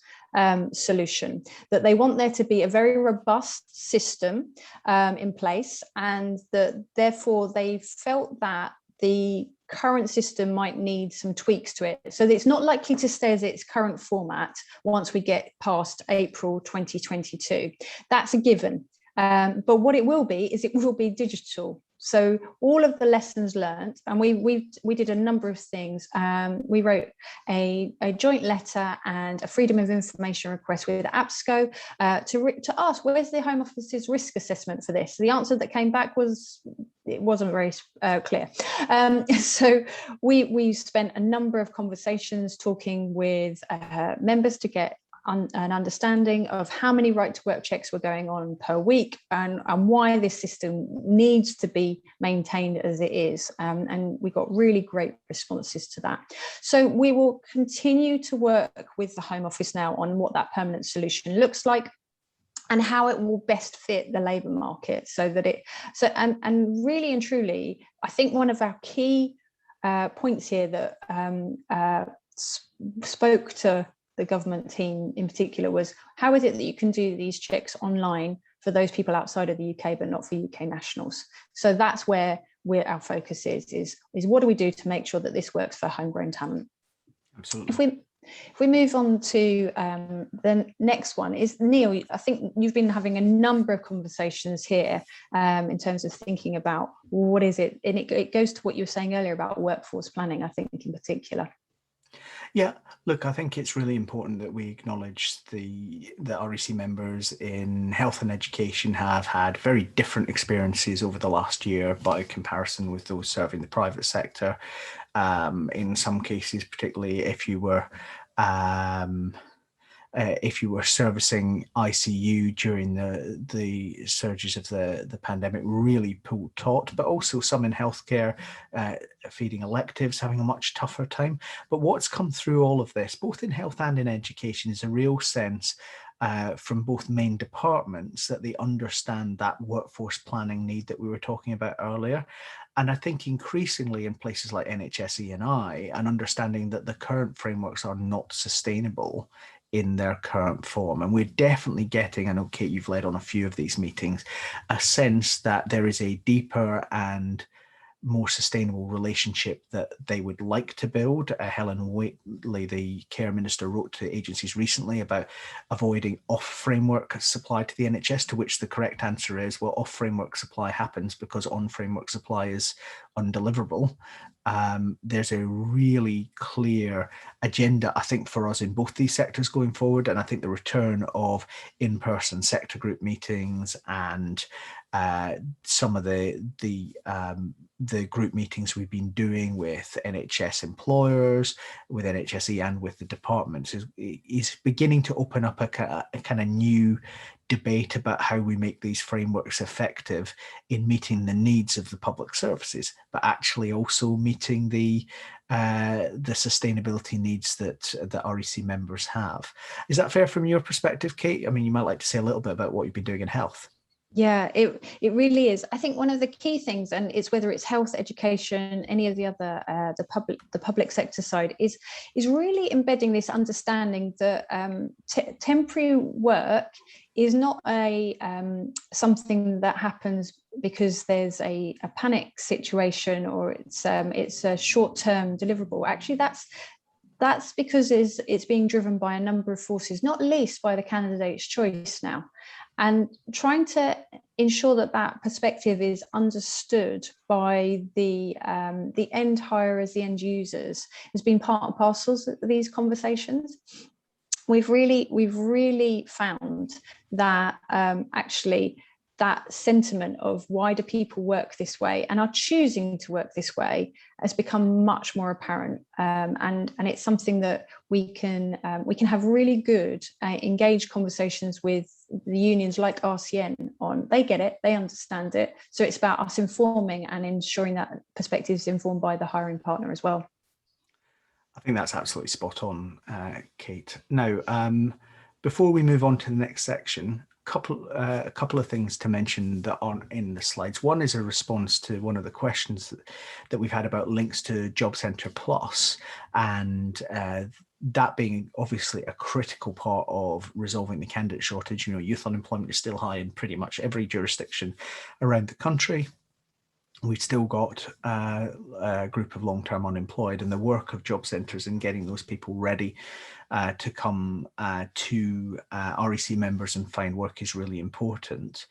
solution, that they want there to be a very robust system in place, and that therefore they felt that the current system might need some tweaks to it. So it's not likely to stay as its current format once we get past April 2022. That's a given. But what it will be is it will be digital. So all of the lessons learned, and we did a number of things. We wrote a joint letter and a freedom of information request with APSCO to ask, where's the Home Office's risk assessment for this? The answer that came back was, it wasn't very clear. So we spent a number of conversations talking with members to get an understanding of how many right to work checks were going on per week, and why this system needs to be maintained as it is. And we got really great responses to that. So we will continue to work with the Home Office now on what that permanent solution looks like and how it will best fit the labour market, so that and really and truly, I think one of our key points here that spoke to the government team in particular was, how is it that you can do these checks online for those people outside of the UK but not for UK nationals? So that's where our focus is what do we do to make sure that this works for homegrown talent? Absolutely. If we move on to the next one, is Neil, I think you've been having a number of conversations here in terms of thinking about what is it, and it goes to what you were saying earlier about workforce planning, I think in particular. Yeah, look, I think it's really important that we acknowledge the REC members in health and education have had very different experiences over the last year by comparison with those serving the private sector. In some cases, particularly if you were servicing ICU during the surges of the pandemic, really pulled taut, but also some in healthcare, feeding electives, having a much tougher time. But what's come through all of this, both in health and in education, is a real sense from both main departments that they understand that workforce planning need that we were talking about earlier. And I think increasingly in places like NHS E&I, an understanding that the current frameworks are not sustainable in their current form. And we're definitely getting, I know Kate, you've led on a few of these meetings, a sense that there is a deeper and more sustainable relationship that they would like to build. Helen Whately, the care minister, wrote to agencies recently about avoiding off-framework supply to the NHS, to which the correct answer is, well, off-framework supply happens because on-framework supply is undeliverable. There's a really clear agenda, I think, for us in both these sectors going forward. And I think the return of in-person sector group meetings and some of the group meetings we've been doing with NHS employers, with NHSE and with the departments is beginning to open up a kind of new debate about how we make these frameworks effective in meeting the needs of the public services, but actually also meeting the sustainability needs that the REC members have. Is that fair from your perspective, Kate? I mean, you might like to say a little bit about what you've been doing in health. Yeah, it really is. I think one of the key things, and it's whether it's health, education, any of the other the public sector side, is really embedding this understanding that temporary work is not a something that happens because there's a panic situation, or it's a short-term deliverable. Actually, that's because it's being driven by a number of forces, not least by the candidate's choice now. And trying to ensure that that perspective is understood by the end hirers, the end users, has been part and parcel of these conversations. We've really found that actually that sentiment of why do people work this way and are choosing to work this way has become much more apparent, and it's something that we can have really good engaged conversations with the unions like RCN on. They get it, they understand it, so it's about us informing and ensuring that perspective is informed by the hiring partner as well. I think that's absolutely spot on, Kate. Now, before we move on to the next section, a couple of things to mention that aren't in the slides. One is a response to one of the questions that we've had about links to Job Centre Plus, and that being obviously a critical part of resolving the candidate shortage. You know, youth unemployment is still high in pretty much every jurisdiction around the country. We've still got a group of long-term unemployed, and the work of job centres and getting those people ready to come to REC members and find work is really important.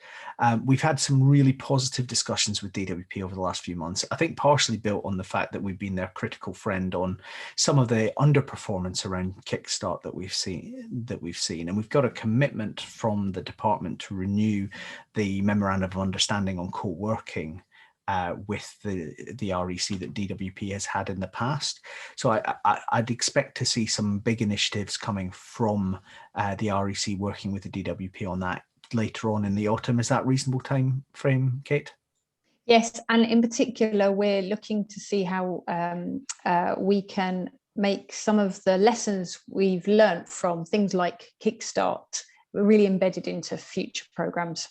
We've had some really positive discussions with DWP over the last few months, I think partially built on the fact that we've been their critical friend on some of the underperformance around Kickstart that we've seen. And we've got a commitment from the department to renew the Memorandum of Understanding on co-working with the REC that DWP has had in the past. So I'd expect to see some big initiatives coming from the REC working with the DWP on that later on in the autumn. Is that a reasonable time frame, Kate? Yes, and in particular, we're looking to see how we can make some of the lessons we've learned from things like Kickstart really embedded into future programs.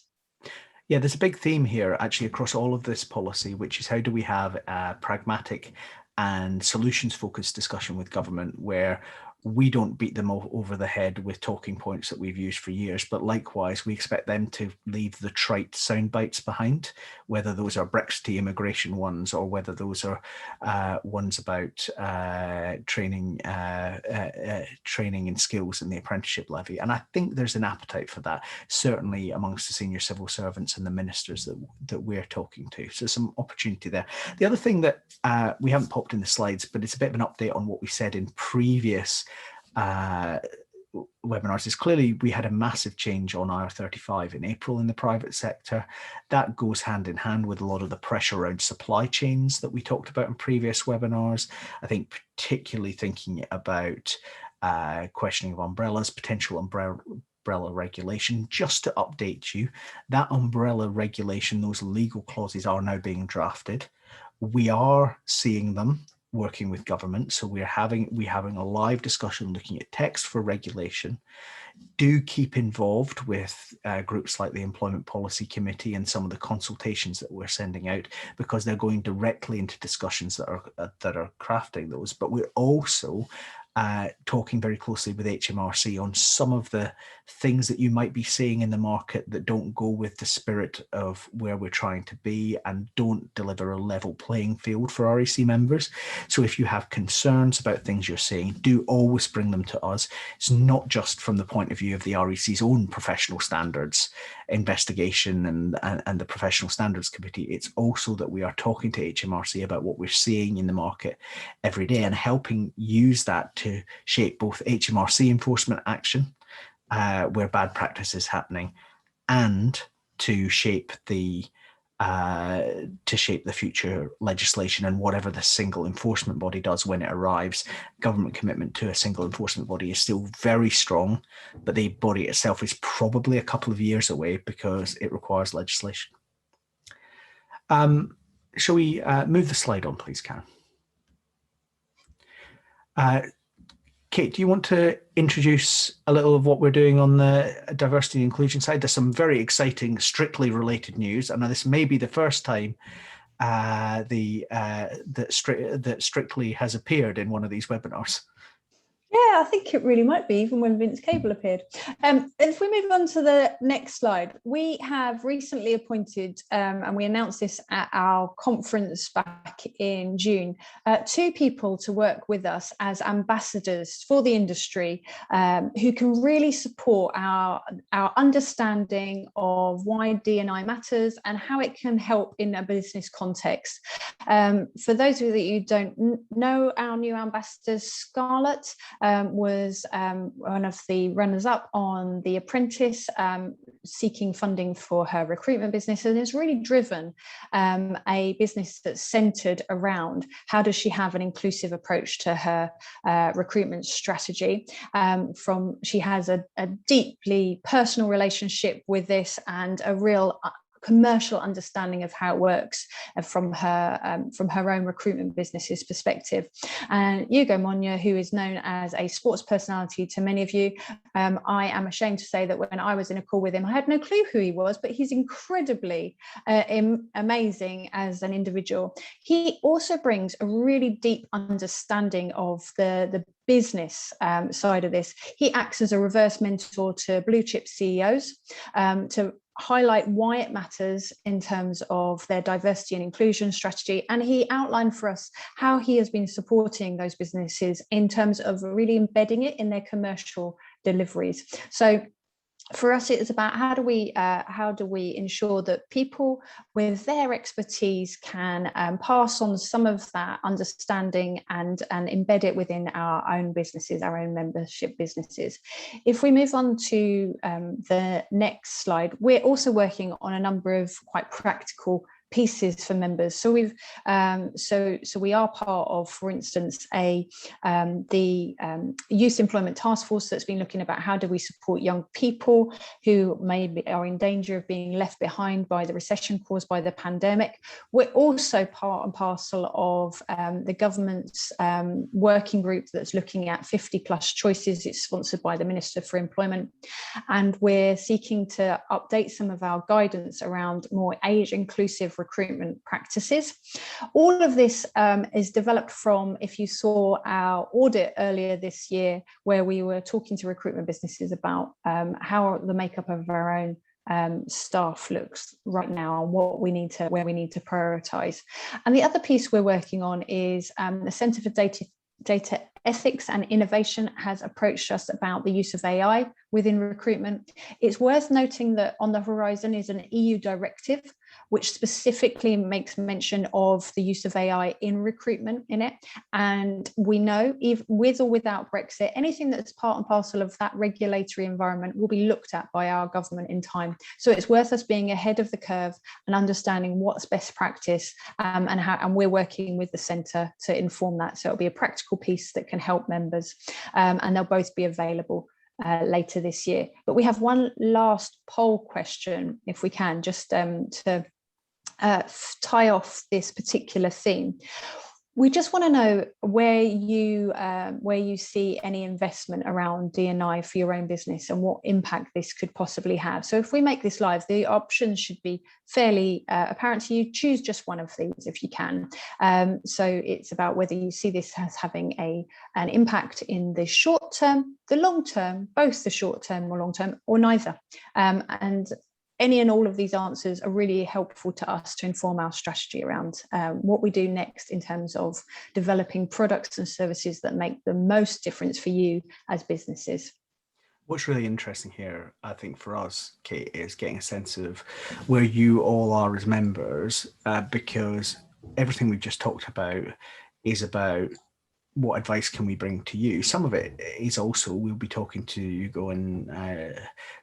Yeah, there's a big theme here actually across all of this policy, which is how do we have a pragmatic and solutions-focused discussion with government where we don't beat them over the head with talking points that we've used for years, but likewise, we expect them to leave the trite sound bites behind, whether those are Brexit immigration ones or whether those are ones about training and skills in the Apprenticeship Levy. And I think there's an appetite for that, certainly amongst the senior civil servants and the ministers that we're talking to. So some opportunity there. The other thing that we haven't popped in the slides, but it's a bit of an update on what we said in previous webinars is clearly we had a massive change on IR35 in April in the private sector. That goes hand in hand with a lot of the pressure around supply chains that we talked about in previous webinars. I think particularly thinking about questioning of umbrellas, potential umbrella regulation. Just to update you, that umbrella regulation, those legal clauses are now being drafted. We are seeing them working with government. So we're having a live discussion looking at text for regulation. Do keep involved with groups like the Employment Policy Committee and some of the consultations that we're sending out, because they're going directly into discussions that are crafting those. But we're also talking very closely with HMRC on some of the things that you might be seeing in the market that don't go with the spirit of where we're trying to be and don't deliver a level playing field for REC members. So if you have concerns about things you're seeing, do always bring them to us. It's not just from the point of view of the REC's own professional standards investigation and the Professional Standards Committee. It's also that we are talking to HMRC about what we're seeing in the market every day and helping use that to shape both HMRC enforcement action where bad practice is happening, and to shape the future legislation and whatever the single enforcement body does when it arrives. Government commitment to a single enforcement body is still very strong, but the body itself is probably a couple of years away because it requires legislation. Shall we move the slide on, please, Karen? Kate, do you want to introduce a little of what we're doing on the diversity and inclusion side? There's some very exciting, strictly related news. I know this may be the first time that Strictly has appeared in one of these webinars. Yeah, I think it really might be, even when Vince Cable appeared. If we move on to the next slide, we have recently appointed, and we announced this at our conference back in June, 2 people to work with us as ambassadors for the industry, who can really support our understanding of why D&I matters and how it can help in a business context. For those of you that you don't know, our new ambassador, Scarlett, was one of the runners-up on The Apprentice, seeking funding for her recruitment business, and has really driven a business that's centered around how does she have an inclusive approach to her recruitment strategy. She has a deeply personal relationship with this and a real commercial understanding of how it works from her own recruitment business's perspective. And Hugo Monya, who is known as a sports personality to many of you, I am ashamed to say that when I was in a call with him, I had no clue who he was, but he's incredibly amazing as an individual. He also brings a really deep understanding of the business side of this. He acts as a reverse mentor to blue chip CEOs to highlight why it matters in terms of their diversity and inclusion strategy. And he outlined for us how he has been supporting those businesses in terms of really embedding it in their commercial deliveries. So for us, it's about how do we ensure that people with their expertise can pass on some of that understanding and embed it within our own businesses, our own membership businesses. If we move on to the next slide, we're also working on a number of quite practical pieces for members. So we've so we are part of, for instance, the Youth Employment Task Force that's been looking about how do we support young people who maybe are in danger of being left behind by the recession caused by the pandemic. We're also part and parcel of the government's working group that's looking at 50 plus choices. It's sponsored by the Minister for Employment, and we're seeking to update some of our guidance around more age inclusive recruitment practices. All of this is developed from, if you saw our audit earlier this year, where we were talking to recruitment businesses about how the makeup of our own staff looks right now and where we need to prioritize. And the other piece we're working on is the Centre for Data Ethics and Innovation has approached us about the use of AI within recruitment. It's worth noting that on the horizon is an EU directive which specifically makes mention of the use of AI in recruitment in it. And we know, with or without Brexit, anything that's part and parcel of that regulatory environment will be looked at by our government in time. So it's worth us being ahead of the curve and understanding what's best practice, and we're working with the centre to inform that. So it'll be a practical piece that can help members, and they'll both be available later this year. But we have one last poll question, if we can, just to tie off this particular theme. We just want to know where you see any investment around D&I for your own business and what impact this could possibly have. So if we make this live, the options should be fairly apparent to you. Choose just one of these if you can. So it's about whether you see this as having an impact in the short term, the long term, both the short term or long term, or neither. And any and all of these answers are really helpful to us to inform our strategy around what we do next in terms of developing products and services that make the most difference for you as businesses. What's really interesting here, I think, for us, Kate, is getting a sense of where you all are as members, because everything we've just talked about is about what advice can we bring to you. Some of it is also, we'll be talking to Hugo and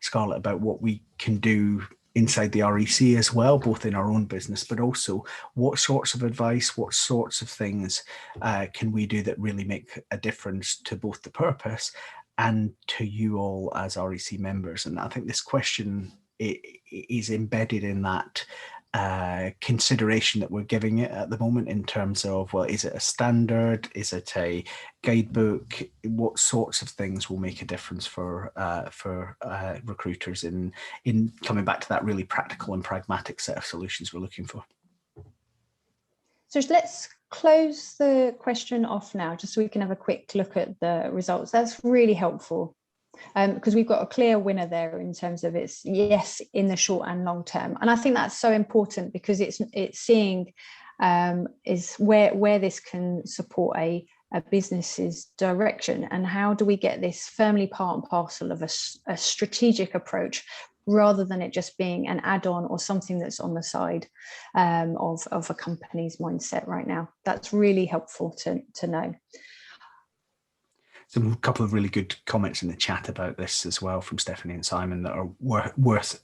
Scarlett about what we can do inside the REC as well, both in our own business, but also what sorts of advice, what sorts of things can we do that really make a difference to both the purpose and to you all as REC members. And I think this question is embedded in that consideration that we're giving it at the moment in terms of, well, is it a standard? Is it a guidebook? What sorts of things will make a difference for recruiters in coming back to that really practical and pragmatic set of solutions we're looking for? So let's close the question off now, just so we can have a quick look at the results. That's really helpful. Because we've got a clear winner there in terms of its yes in the short and long term, and I think that's so important because it's seeing is where this can support a business's direction, and how do we get this firmly part and parcel of a strategic approach, rather than it just being an add-on or something that's on the side of a company's mindset right now. That's really helpful to know. A couple of really good comments in the chat about this as well from Stephanie and Simon that are worth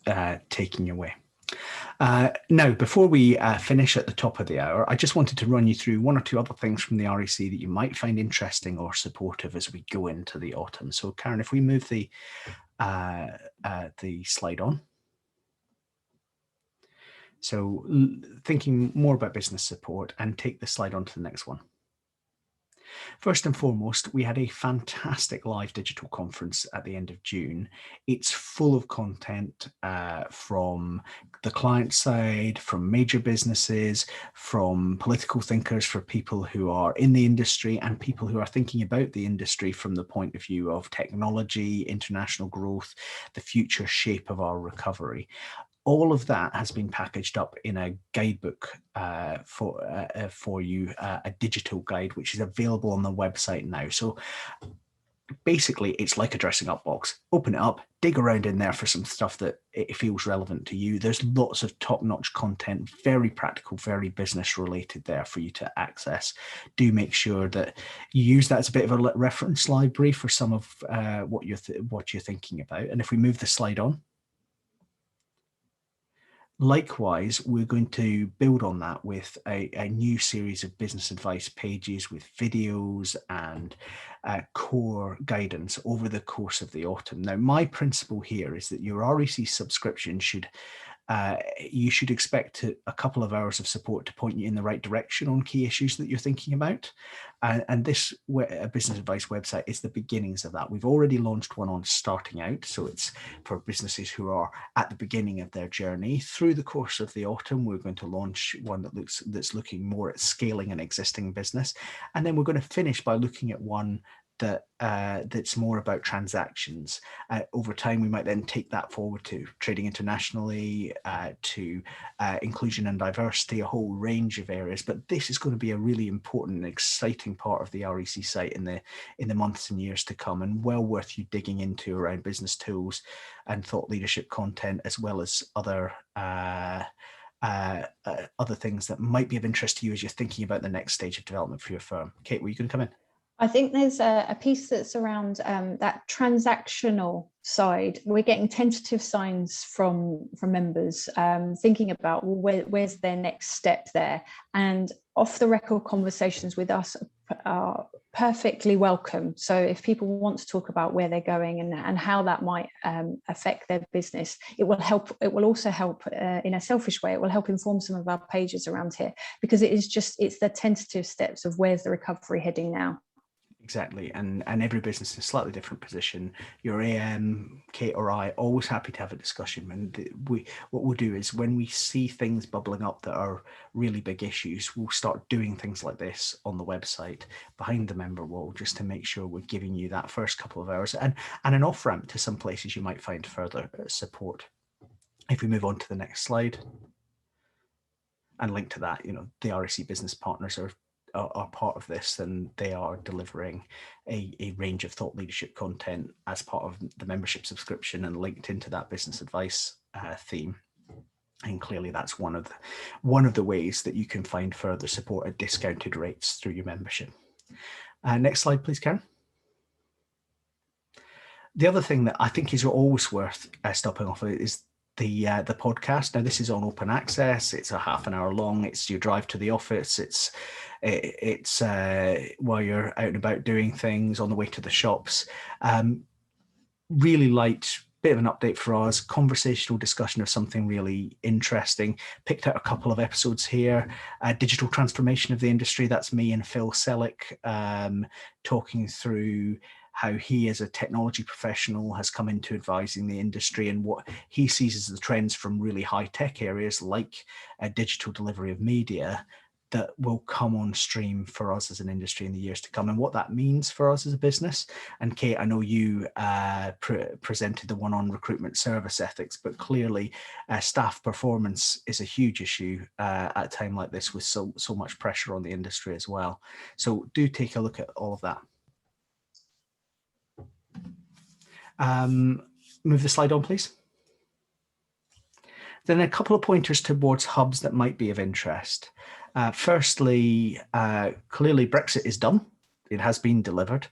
taking away. Now, before we finish at the top of the hour, I just wanted to run you through one or two other things from the REC that you might find interesting or supportive as we go into the autumn. So, Karen, if we move the slide on. So, thinking more about business support, and take the slide on to the next one. First and foremost, we had a fantastic live digital conference at the end of June. It's full of content from the client side, from major businesses, from political thinkers, for people who are in the industry and people who are thinking about the industry from the point of view of technology, international growth, the future shape of our recovery. All of that has been packaged up in a guidebook for you, a digital guide, which is available on the website now. So basically, it's like a dressing up box. Open it up, dig around in there for some stuff that it feels relevant to you. There's lots of top-notch content, very practical, very business related there for you to access. Do make sure that you use that as a bit of a reference library for some of what you're thinking about. And if we move the slide on. Likewise, we're going to build on that with a new series of business advice pages with videos and core guidance over the course of the autumn. Now, my principle here is that your REC subscription you should expect a couple of hours of support to point you in the right direction on key issues that you're thinking about. And this business advice website is the beginnings of that. We've already launched one on starting out. So it's for businesses who are at the beginning of their journey. Through the course of the autumn, we're going to launch one that's looking more at scaling an existing business. And then we're going to finish by looking at one that's more about transactions. Over time, we might then take that forward to trading internationally, to inclusion and diversity, a whole range of areas. But this is going to be a really important and exciting part of the REC site in the months and years to come, and well worth you digging into around business tools and thought leadership content, as well as other things that might be of interest to you as you're thinking about the next stage of development for your firm. Kate, were you going to come in? I think there's a piece that's around that transactional side. We're getting tentative signs from members thinking about, well, where's their next step there, and off the record conversations with us are perfectly welcome. So if people want to talk about where they're going and how that might affect their business, it will help. It will also help in a selfish way. It will help inform some of our pages around here, because it's the tentative steps of where's the recovery heading now. Exactly, and every business is in a slightly different position. Your AM, Kate or I, always happy to have a discussion. And what we'll do is, when we see things bubbling up that are really big issues, we'll start doing things like this on the website behind the member wall, just to make sure we're giving you that first couple of hours and an off-ramp to some places you might find further support. If we move on to the next slide, and link to that, the REC business partners are part of this, and they are delivering a range of thought leadership content as part of the membership subscription and linked into that business advice theme. And clearly that's one of the ways that you can find further support at discounted rates through your membership. Next slide, please, Karen. The other thing that I think is always worth stopping off is the podcast. Now, this is on open access. It's a half an hour long. It's your drive to the office. It's while you're out and about doing things, on the way to the shops. Really light bit of an update for us, conversational discussion of something really interesting. Picked out a couple of episodes here. Digital transformation of the industry, that's me and Phil Selleck talking through how he as a technology professional has come into advising the industry and what he sees as the trends from really high tech areas like digital delivery of media that will come on stream for us as an industry in the years to come, and what that means for us as a business. And Kate, I know you presented the one on recruitment service ethics, but clearly staff performance is a huge issue at a time like this with so much pressure on the industry as well. So do take a look at all of that. Move the slide on, please. Then a couple of pointers towards hubs that might be of interest. Firstly, clearly Brexit is done. It has been delivered,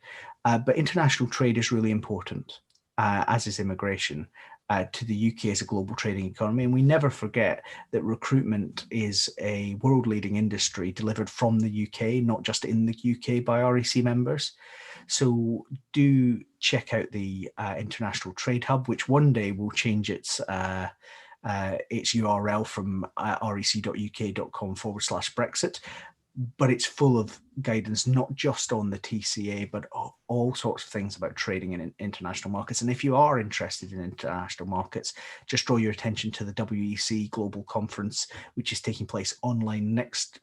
but international trade is really important, as is immigration, to the UK as a global trading economy. And we never forget that recruitment is a world-leading industry delivered from the UK, not just in the UK by REC members. So do check out the International Trade Hub, which one day will change its URL from rec.uk.com/Brexit, but it's full of guidance, not just on the TCA, but all sorts of things about trading in international markets. And if you are interested in international markets, just draw your attention to the WEC Global Conference, which is taking place online next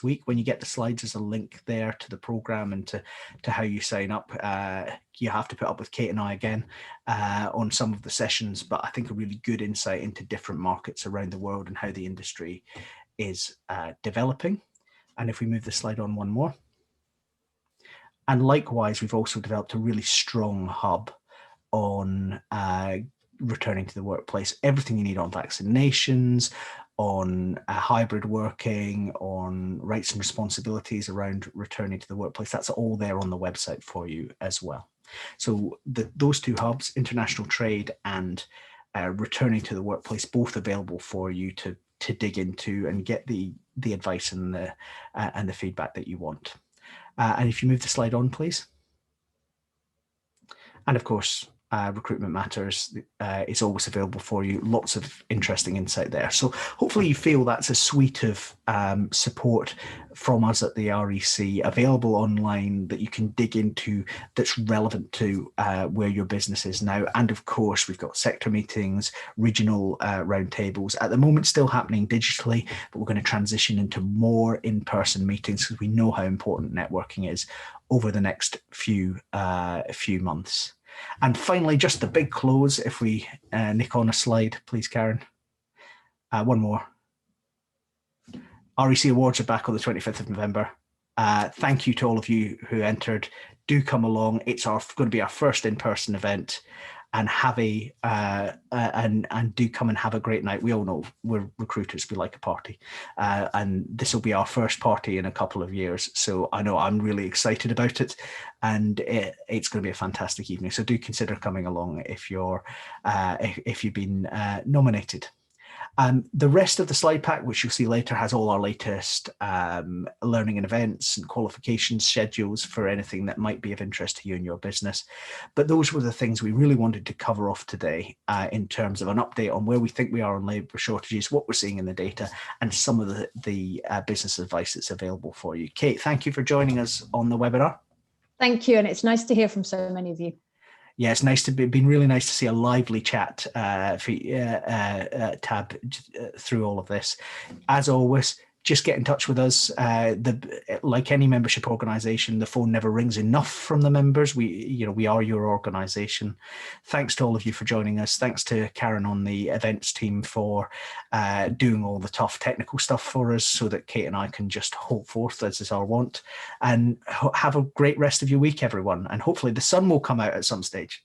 week. When you get the slides, there's a link there to the program and to how you sign up. You have to put up with Kate and I again on some of the sessions, but I think a really good insight into different markets around the world and how the industry is developing. And if we move the slide on one more. And likewise, we've also developed a really strong hub on returning to the workplace, everything you need on vaccinations, on hybrid working, on rights and responsibilities around returning to the workplace. That's all there on the website for you as well. So those two hubs, international trade and returning to the workplace, both available for you to dig into and get the advice and the feedback that you want. And if you move the slide on, please. And of course, Recruitment Matters is always available for you. Lots of interesting insight there. So hopefully you feel that's a suite of support from us at the REC available online that you can dig into, that's relevant to where your business is now. And of course, we've got sector meetings, regional roundtables, at the moment still happening digitally, but we're going to transition into more in-person meetings because we know how important networking is over the next few months. And finally, just the big close, if we nick on a slide, please, Karen. One more. REC Awards are back on the 25th of November. Thank you to all of you who entered. Do come along. It's going to be our first in-person event, and have and do come and have a great night. We all know we're recruiters, we like a party, and this will be our first party in a couple of years. So I know I'm really excited about it, and it's going to be a fantastic evening. So do consider coming along if you've been nominated. The rest of the slide pack, which you'll see later, has all our latest learning and events and qualifications schedules for anything that might be of interest to you and your business. But those were the things we really wanted to cover off today in terms of an update on where we think we are on labour shortages, what we're seeing in the data, and some of the business advice that's available for you. Kate, thank you for joining us on the webinar. Thank you, and it's nice to hear from so many of you. Yeah, it's been really nice to see a lively chat tab through all of this. As always, just get in touch with us. Like any membership organisation, the phone never rings enough from the members. We are your organisation. Thanks to all of you for joining us. Thanks to Karen on the events team for doing all the tough technical stuff for us, so that Kate and I can just hold forth as is our want. And have a great rest of your week, everyone. And hopefully the sun will come out at some stage.